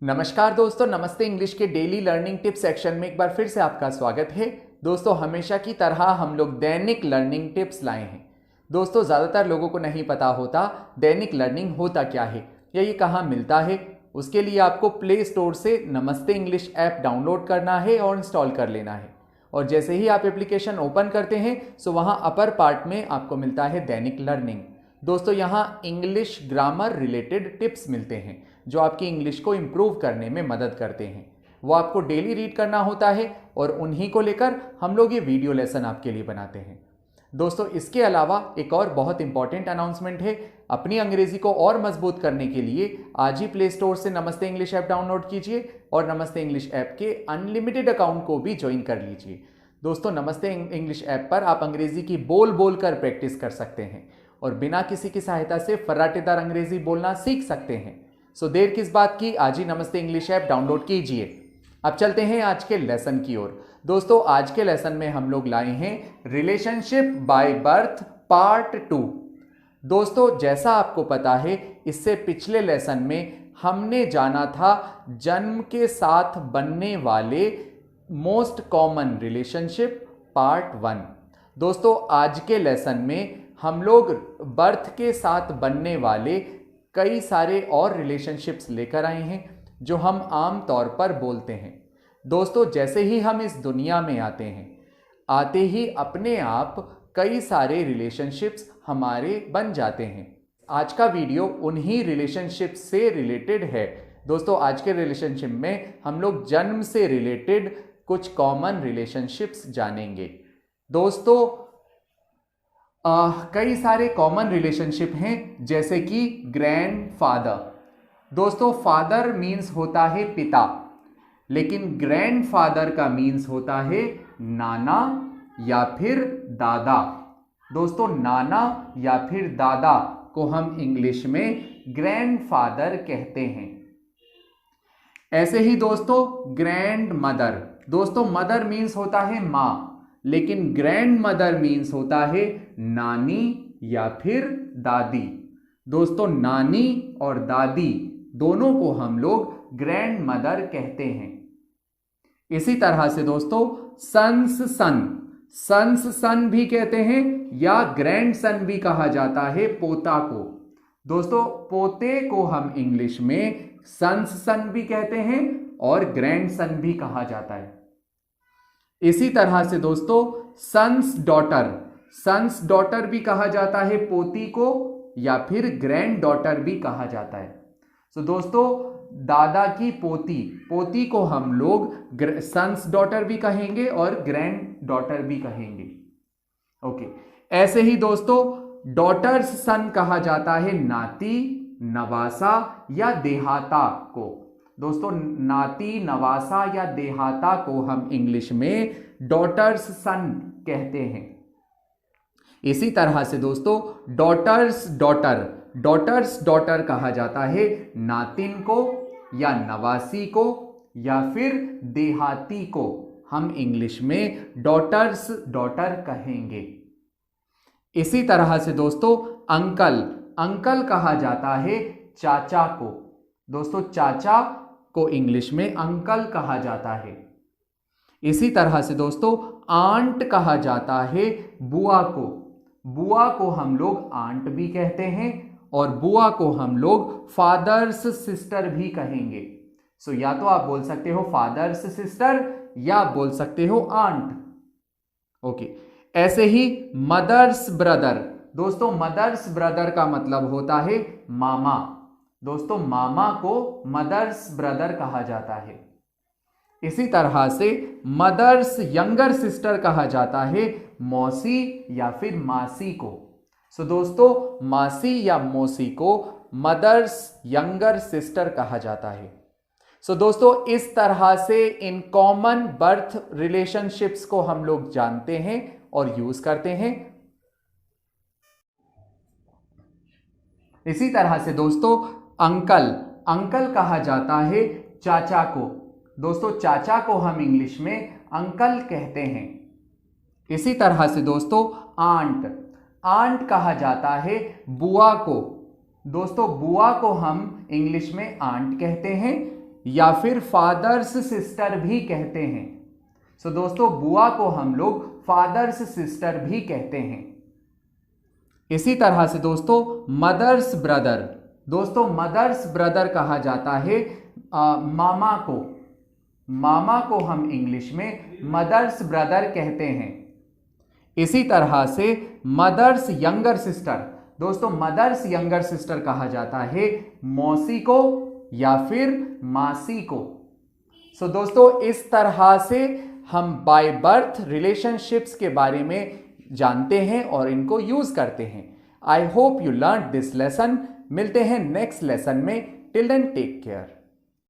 नमस्कार दोस्तों, नमस्ते इंग्लिश के डेली लर्निंग टिप्स सेक्शन में एक बार फिर से आपका स्वागत है। दोस्तों, हमेशा की तरह हम लोग दैनिक लर्निंग टिप्स लाए हैं। दोस्तों, ज़्यादातर लोगों को नहीं पता होता दैनिक लर्निंग होता क्या है या ये कहाँ मिलता है। उसके लिए आपको प्ले स्टोर से नमस्ते इंग्लिश ऐप डाउनलोड करना है और इंस्टॉल कर लेना है। और जैसे ही आप एप्लीकेशन ओपन करते हैं सो वहाँ अपर पार्ट में आपको मिलता है दैनिक लर्निंग। दोस्तों, यहाँ इंग्लिश ग्रामर रिलेटेड टिप्स मिलते हैं जो आपकी इंग्लिश को इम्प्रूव करने में मदद करते हैं। वो आपको डेली रीड करना होता है और उन्हीं को लेकर हम लोग ये वीडियो लेसन आपके लिए बनाते हैं। दोस्तों, इसके अलावा एक और बहुत इंपॉर्टेंट अनाउंसमेंट है। अपनी अंग्रेजी को और मजबूत करने के लिए आज ही प्ले स्टोर से नमस्ते इंग्लिश ऐप डाउनलोड कीजिए और नमस्ते इंग्लिश ऐप के अनलिमिटेड अकाउंट को भी ज्वाइन कर लीजिए। दोस्तों, नमस्ते इंग्लिश ऐप पर आप अंग्रेजी की बोल कर प्रैक्टिस कर सकते हैं और बिना किसी की सहायता से फर्राटेदार अंग्रेजी बोलना सीख सकते हैं। सो देर किस बात की, आज ही नमस्ते इंग्लिश ऐप डाउनलोड कीजिए। अब चलते हैं आज के लेसन की ओर। दोस्तों, आज के लेसन में हम लोग लाए हैं रिलेशनशिप बाय बर्थ पार्ट 2। दोस्तों, जैसा आपको पता है, इससे पिछले लेसन में हमने जाना था जन्म के साथ बनने वाले मोस्ट कॉमन रिलेशनशिप पार्ट 1। दोस्तों, आज के लेसन में हम लोग बर्थ के साथ बनने वाले कई सारे और रिलेशनशिप्स लेकर आए हैं जो हम आम तौर पर बोलते हैं। दोस्तों, जैसे ही हम इस दुनिया में आते हैं, आते ही अपने आप कई सारे रिलेशनशिप्स हमारे बन जाते हैं। आज का वीडियो उन्हीं रिलेशनशिप्स से रिलेटेड है। दोस्तों, आज के रिलेशनशिप में हम लोग जन्म से रिलेटेड कुछ कॉमन रिलेशनशिप्स जानेंगे। दोस्तों, कई सारे कॉमन रिलेशनशिप हैं, जैसे कि ग्रैंडफादर। दोस्तों, फादर मीन्स होता है पिता, लेकिन ग्रैंडफादर का मीन्स होता है नाना या फिर दादा। दोस्तों, नाना या फिर दादा को हम इंग्लिश में ग्रैंडफादर कहते हैं। ऐसे ही दोस्तों, ग्रैंड मदर। दोस्तों, मदर मीन्स होता है माँ, लेकिन ग्रैंड मदर मीन्स होता है नानी या फिर दादी। दोस्तों, नानी और दादी दोनों को हम लोग ग्रैंड मदर कहते हैं। इसी तरह से दोस्तों, सन्स सन भी कहते हैं या ग्रैंड सन भी कहा जाता है पोता को। दोस्तों, पोते को हम इंग्लिश में सन्स सन भी कहते हैं और ग्रैंड सन भी कहा जाता है। इसी तरह से दोस्तों, सन्स डॉटर भी कहा जाता है पोती को, या फिर ग्रैंड डॉटर भी कहा जाता है। तो दोस्तों, दादा की पोती को हम लोग सन्स डॉटर भी कहेंगे और ग्रैंड डॉटर भी कहेंगे। ओके, ऐसे ही दोस्तों, डॉटर्स सन कहा जाता है नाती, नवासा या देहाता को। दोस्तों, नाती, नवासा या देहाता को हम इंग्लिश में डॉटर्स सन कहते हैं। इसी तरह से दोस्तों, डॉटर्स डॉटर कहा जाता है नातिन को या नवासी को या फिर देहाती को हम इंग्लिश में डॉटर्स डॉटर कहेंगे। इसी तरह से दोस्तों, अंकल कहा जाता है चाचा को। दोस्तों, चाचा को इंग्लिश में अंकल कहा जाता है। इसी तरह से दोस्तों, आंट कहा जाता है बुआ को हम लोग आंट भी कहते हैं और बुआ को हम लोग फादर्स सिस्टर भी कहेंगे। सो या तो आप बोल सकते हो फादर्स सिस्टर या आप बोल सकते हो आंट। ओके, ऐसे ही मदर्स ब्रदर। दोस्तों, मदर्स ब्रदर का मतलब होता है मामा। दोस्तों, मामा को मदर्स ब्रदर कहा जाता है। इसी तरह से मदर्स यंगर सिस्टर कहा जाता है मौसी या फिर मासी को। सो दोस्तों, मासी या मौसी को मदर्स यंगर सिस्टर कहा जाता है। सो दोस्तों, इस तरह से इन कॉमन बर्थ रिलेशनशिप्स को हम लोग जानते हैं और यूज करते हैं। इसी तरह से दोस्तों, अंकल कहा जाता है चाचा को। दोस्तों, चाचा को हम इंग्लिश में अंकल कहते हैं। इसी तरह से दोस्तों, आंट कहा जाता है बुआ को। दोस्तों, बुआ को हम इंग्लिश में आंट कहते हैं। या फिर फादर्स सिस्टर भी कहते हैं। सो दोस्तों बुआ को हम लोग फादर्स सिस्टर भी कहते हैं। इसी तरह से दोस्तों मदर्स ब्रदर, दोस्तों मदर्स ब्रदर कहा जाता है मामा को। मामा को हम इंग्लिश में मदर्स ब्रदर कहते हैं। इसी तरह से मदर्स यंगर सिस्टर, दोस्तों मदर्स यंगर सिस्टर कहा जाता है मौसी को या फिर मासी को। सो दोस्तों इस तरह से हम बाय बर्थ रिलेशनशिप्स के बारे में जानते हैं और इनको यूज करते हैं। I hope you learn this lesson. मिलते हैं नेक्स्ट लेसन में। Till then take care.